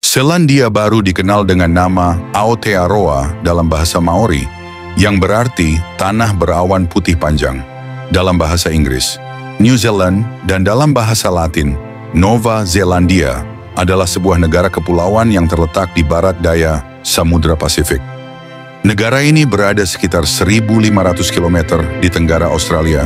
Selandia Baru dikenal dengan nama Aotearoa dalam bahasa Maori, yang berarti tanah berawan putih panjang dalam bahasa Inggris. New Zealand dan dalam bahasa Latin, Nova Zelandia adalah sebuah negara kepulauan yang terletak di barat daya Samudra Pasifik. Negara ini berada sekitar 1.500 km di tenggara Australia,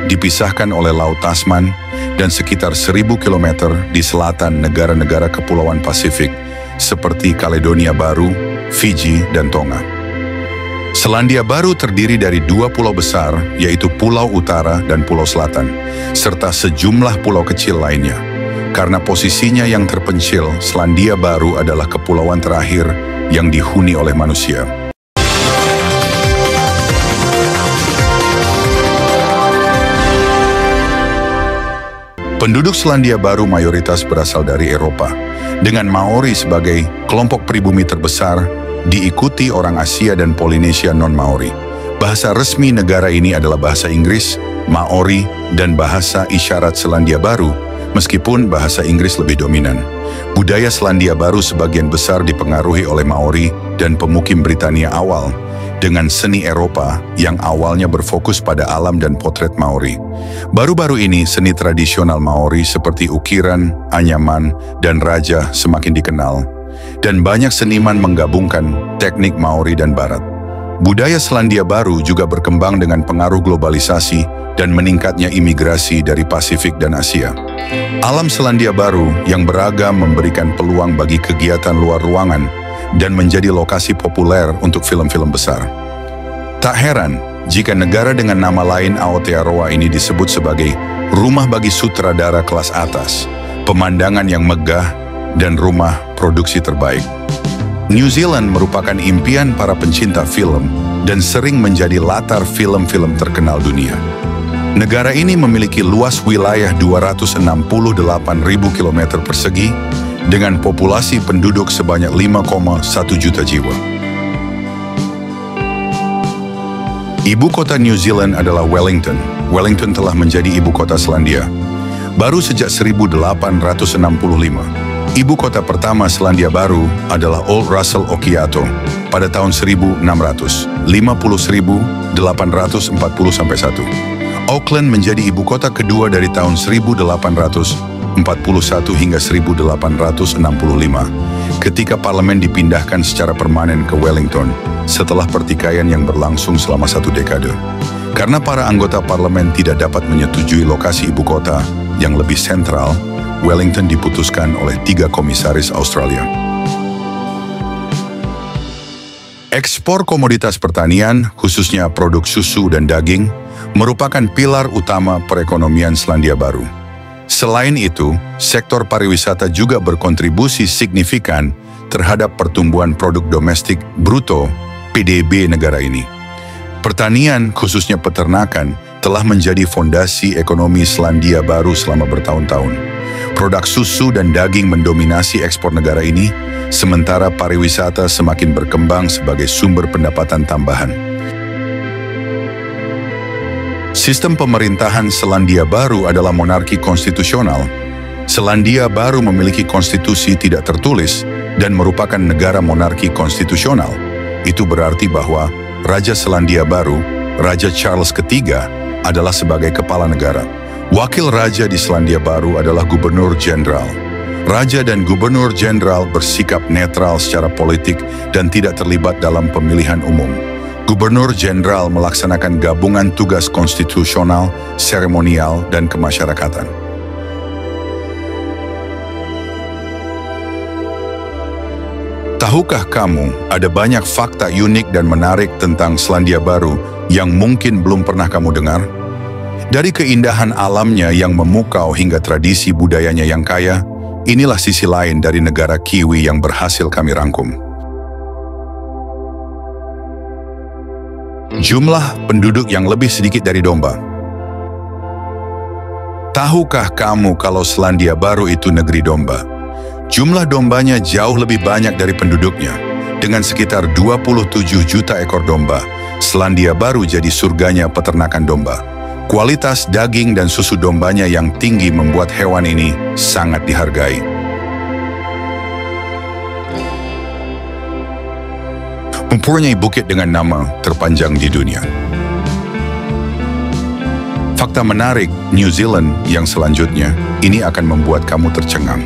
dipisahkan oleh Laut Tasman, dan sekitar 1.000 km di selatan negara-negara kepulauan Pasifik seperti Kaledonia Baru, Fiji, dan Tonga. Selandia Baru terdiri dari 2 pulau besar, yaitu Pulau Utara dan Pulau Selatan, serta sejumlah pulau kecil lainnya. Karena posisinya yang terpencil, Selandia Baru adalah kepulauan terakhir yang dihuni oleh manusia. Penduduk Selandia Baru mayoritas berasal dari Eropa, dengan Maori sebagai kelompok pribumi terbesar, diikuti orang Asia dan Polinesia non-Maori. Bahasa resmi negara ini adalah bahasa Inggris, Maori, dan bahasa isyarat Selandia Baru, meskipun bahasa Inggris lebih dominan. Budaya Selandia Baru sebagian besar dipengaruhi oleh Maori dan pemukim Britania awal, dengan seni Eropa yang awalnya berfokus pada alam dan potret Maori. Baru-baru ini, seni tradisional Maori seperti ukiran, anyaman, dan raja semakin dikenal, dan banyak seniman menggabungkan teknik Maori dan Barat. Budaya Selandia Baru juga berkembang dengan pengaruh globalisasi dan meningkatnya imigrasi dari Pasifik dan Asia. Alam Selandia Baru yang beragam memberikan peluang bagi kegiatan luar ruangan dan menjadi lokasi populer untuk film-film besar. Tak heran jika negara dengan nama lain Aotearoa ini disebut sebagai rumah bagi sutradara kelas atas, pemandangan yang megah, dan rumah produksi terbaik. New Zealand merupakan impian para pencinta film dan sering menjadi latar film-film terkenal dunia. Negara ini memiliki luas wilayah 268.000 km persegi dengan populasi penduduk sebanyak 5,1 juta jiwa. Ibu kota New Zealand adalah Wellington. Wellington telah menjadi ibu kota Selandia Baru sejak 1865. Ibu kota pertama Selandia Baru adalah Old Russell Okiato pada tahun 1650-1840-1. Auckland menjadi ibu kota kedua dari tahun 1841 hingga 1865 ketika parlemen dipindahkan secara permanen ke Wellington setelah pertikaian yang berlangsung selama 1 dekade. Karena para anggota parlemen tidak dapat menyetujui lokasi ibu kota yang lebih sentral, Wellington diputuskan oleh 3 komisaris Australia. Ekspor komoditas pertanian, khususnya produk susu dan daging, merupakan pilar utama perekonomian Selandia Baru. Selain itu, sektor pariwisata juga berkontribusi signifikan terhadap pertumbuhan produk domestik bruto (PDB) negara ini. Pertanian, khususnya peternakan, telah menjadi fondasi ekonomi Selandia Baru selama bertahun-tahun. Produk susu dan daging mendominasi ekspor negara ini, sementara pariwisata semakin berkembang sebagai sumber pendapatan tambahan. Sistem pemerintahan Selandia Baru adalah monarki konstitusional. Selandia Baru memiliki konstitusi tidak tertulis dan merupakan negara monarki konstitusional. Itu berarti bahwa Raja Selandia Baru, Raja Charles III, adalah sebagai kepala negara. Wakil Raja di Selandia Baru adalah Gubernur Jenderal. Raja dan Gubernur Jenderal bersikap netral secara politik dan tidak terlibat dalam pemilihan umum. Gubernur Jenderal melaksanakan gabungan tugas konstitusional, seremonial, dan kemasyarakatan. Tahukah kamu, ada banyak fakta unik dan menarik tentang Selandia Baru yang mungkin belum pernah kamu dengar? Dari keindahan alamnya yang memukau hingga tradisi budayanya yang kaya, inilah sisi lain dari negara Kiwi yang berhasil kami rangkum. Jumlah penduduk yang lebih sedikit dari domba. Tahukah kamu kalau Selandia Baru itu negeri domba? Jumlah dombanya jauh lebih banyak dari penduduknya. Dengan sekitar 27 juta ekor domba, Selandia Baru jadi surganya peternakan domba. Kualitas daging dan susu dombanya yang tinggi membuat hewan ini sangat dihargai. mempunyai bukit dengan nama terpanjang di dunia. Fakta menarik New Zealand yang selanjutnya, ini akan membuat kamu tercengang.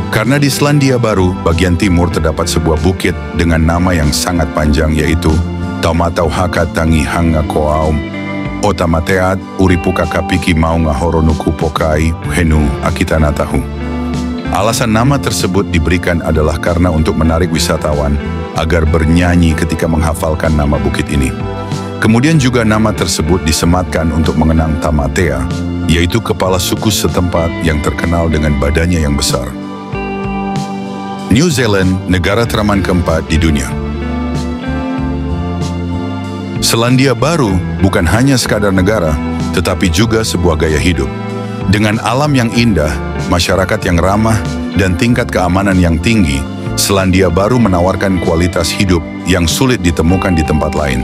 Karena di Selandia Baru, bagian timur terdapat sebuah bukit dengan nama yang sangat panjang yaitu Taumatauhaka Tangi Hanga Koaum, Otamateat Uripuka Kapiki Mau Ngahoronuku Pokai Henu Akitanatahu. Alasan nama tersebut diberikan adalah karena untuk menarik wisatawan agar bernyanyi ketika menghafalkan nama bukit ini. Kemudian juga nama tersebut disematkan untuk mengenang Tamatea, yaitu kepala suku setempat yang terkenal dengan badannya yang besar. New Zealand, negara teraman keempat di dunia. Selandia Baru bukan hanya sekadar negara, tetapi juga sebuah gaya hidup. Dengan alam yang indah, masyarakat yang ramah, dan tingkat keamanan yang tinggi, Selandia Baru menawarkan kualitas hidup yang sulit ditemukan di tempat lain.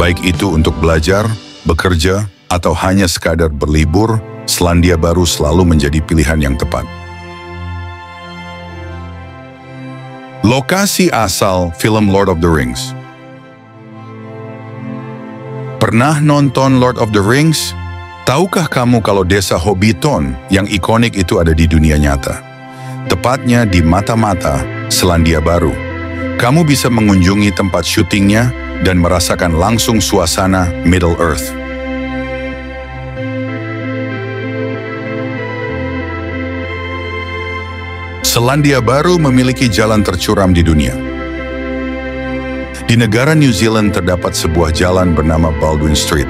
Baik itu untuk belajar, bekerja, atau hanya sekadar berlibur, Selandia Baru selalu menjadi pilihan yang tepat. Lokasi asal film Lord of the Rings. Pernah nonton Lord of the Rings? Tahukah kamu kalau desa Hobbiton yang ikonik itu ada di dunia nyata? Tepatnya di Mata-Mata, Selandia Baru. Kamu bisa mengunjungi tempat syutingnya dan merasakan langsung suasana Middle Earth. Selandia Baru memiliki jalan tercuram di dunia. Di negara New Zealand terdapat sebuah jalan bernama Baldwin Street.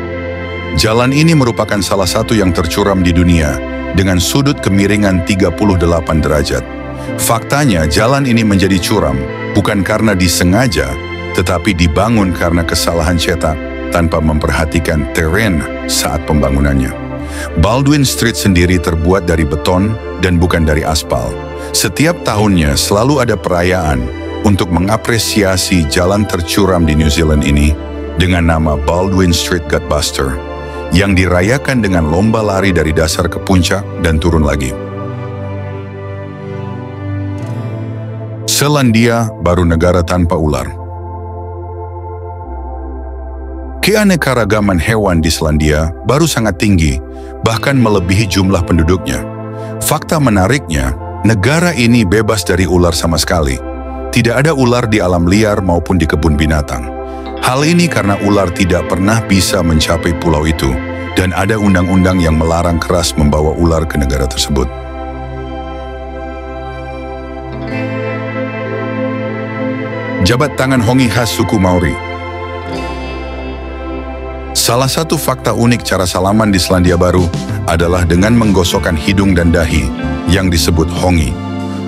Jalan ini merupakan salah satu yang tercuram di dunia dengan sudut kemiringan 38 derajat. Faktanya, jalan ini menjadi curam bukan karena disengaja, tetapi dibangun karena kesalahan cetak tanpa memperhatikan teren saat pembangunannya. Baldwin Street sendiri terbuat dari beton dan bukan dari aspal. Setiap tahunnya selalu ada perayaan untuk mengapresiasi jalan tercuram di New Zealand ini dengan nama Baldwin Street Gutbuster, yang dirayakan dengan lomba lari dari dasar ke puncak dan turun lagi. Selandia Baru, negara tanpa ular. Keanekaragaman hewan di Selandia Baru sangat tinggi, bahkan melebihi jumlah penduduknya. Fakta menariknya, negara ini bebas dari ular sama sekali. Tidak ada ular di alam liar maupun di kebun binatang. Hal ini karena ular tidak pernah bisa mencapai pulau itu, dan ada undang-undang yang melarang keras membawa ular ke negara tersebut. Jabat tangan hongi khas suku Maori. Salah satu fakta unik cara salaman di Selandia Baru adalah dengan menggosokkan hidung dan dahi yang disebut hongi.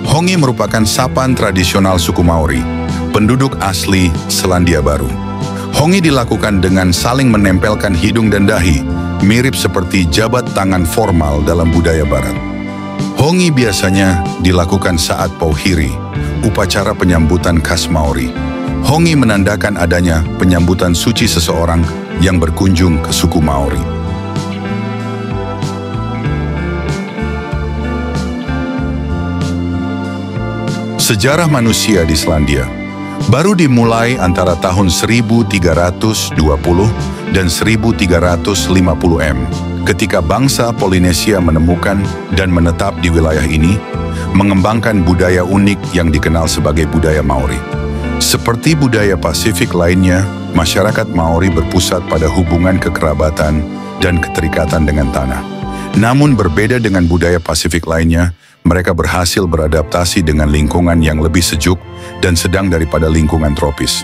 Hongi merupakan sapaan tradisional suku Maori, penduduk asli Selandia Baru. Hongi dilakukan dengan saling menempelkan hidung dan dahi, mirip seperti jabat tangan formal dalam budaya Barat. Hongi biasanya dilakukan saat Pauhiri, upacara penyambutan khas Maori. Hongi menandakan adanya penyambutan suci seseorang yang berkunjung ke suku Maori. Sejarah manusia di Selandia baru dimulai antara tahun 1320 dan 1350 M, ketika bangsa Polinesia menemukan dan menetap di wilayah ini, mengembangkan budaya unik yang dikenal sebagai budaya Maori. Seperti budaya Pasifik lainnya, masyarakat Maori berpusat pada hubungan kekerabatan dan keterikatan dengan tanah. Namun berbeda dengan budaya Pasifik lainnya, mereka berhasil beradaptasi dengan lingkungan yang lebih sejuk dan sedang daripada lingkungan tropis.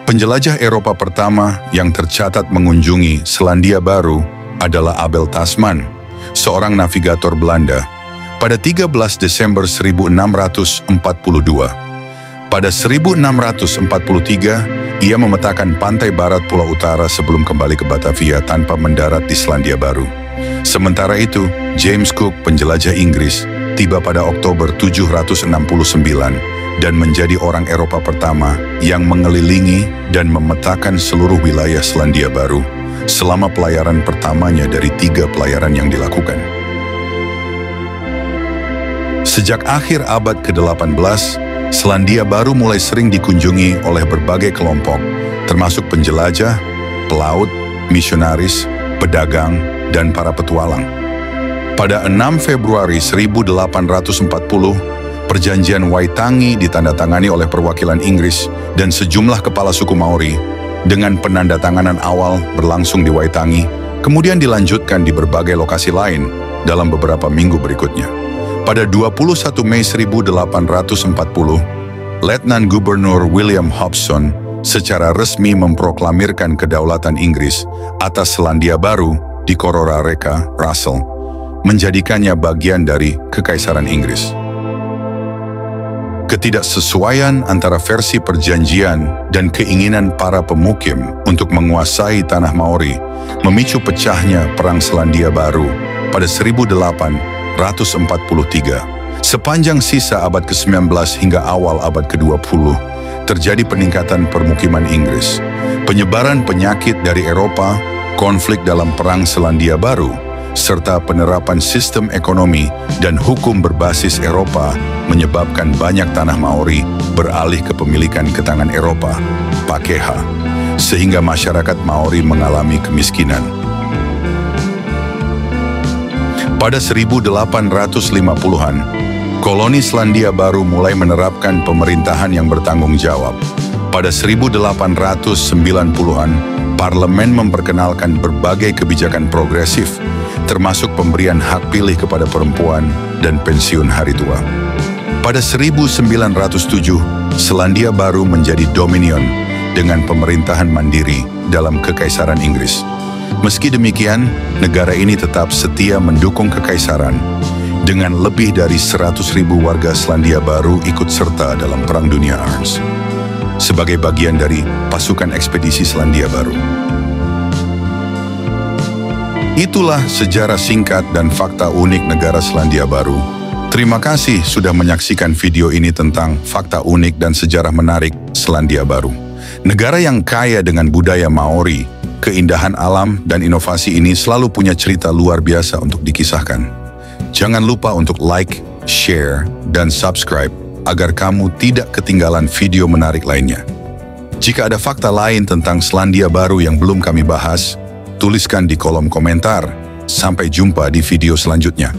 Penjelajah Eropa pertama yang tercatat mengunjungi Selandia Baru adalah Abel Tasman, seorang navigator Belanda, pada 13 Desember 1642. Pada 1643, ia memetakan pantai barat Pulau Utara sebelum kembali ke Batavia tanpa mendarat di Selandia Baru. Sementara itu, James Cook, penjelajah Inggris, tiba pada Oktober 769 dan menjadi orang Eropa pertama yang mengelilingi dan memetakan seluruh wilayah Selandia Baru selama pelayaran pertamanya dari 3 pelayaran yang dilakukan. Sejak akhir abad ke-18, Selandia Baru mulai sering dikunjungi oleh berbagai kelompok, termasuk penjelajah, pelaut, misionaris, pedagang, dan para petualang. Pada 6 Februari 1840, Perjanjian Waitangi ditandatangani oleh perwakilan Inggris dan sejumlah kepala suku Maori dengan penandatanganan awal berlangsung di Waitangi, kemudian dilanjutkan di berbagai lokasi lain dalam beberapa minggu berikutnya. Pada 21 Mei 1840, Letnan Gubernur William Hobson secara resmi memproklamirkan kedaulatan Inggris atas Selandia Baru di Kororareka, Russell, menjadikannya bagian dari Kekaisaran Inggris. Ketidaksesuaian antara versi perjanjian dan keinginan para pemukim untuk menguasai tanah Maori memicu pecahnya Perang Selandia Baru pada 1843. Sepanjang sisa abad ke-19 hingga awal abad ke-20, terjadi peningkatan permukiman Inggris, penyebaran penyakit dari Eropa, konflik dalam Perang Selandia Baru, serta penerapan sistem ekonomi dan hukum berbasis Eropa menyebabkan banyak tanah Maori beralih kepemilikan ke tangan Eropa, Pakeha, sehingga masyarakat Maori mengalami kemiskinan. Pada 1850-an, koloni Selandia Baru mulai menerapkan pemerintahan yang bertanggung jawab. Pada 1890-an, parlemen memperkenalkan berbagai kebijakan progresif, termasuk pemberian hak pilih kepada perempuan dan pensiun hari tua. Pada 1907, Selandia Baru menjadi dominion dengan pemerintahan mandiri dalam Kekaisaran Inggris. Meski demikian, negara ini tetap setia mendukung kekaisaran. Dengan lebih dari 100.000 warga Selandia Baru ikut serta dalam Perang Dunia Arns sebagai bagian dari pasukan ekspedisi Selandia Baru. Itulah sejarah singkat dan fakta unik negara Selandia Baru. Terima kasih sudah menyaksikan video ini tentang fakta unik dan sejarah menarik Selandia Baru. Negara yang kaya dengan budaya Maori, keindahan alam dan inovasi ini selalu punya cerita luar biasa untuk dikisahkan. Jangan lupa untuk like, share, dan subscribe agar kamu tidak ketinggalan video menarik lainnya. Jika ada fakta lain tentang Selandia Baru yang belum kami bahas, tuliskan di kolom komentar. Sampai jumpa di video selanjutnya.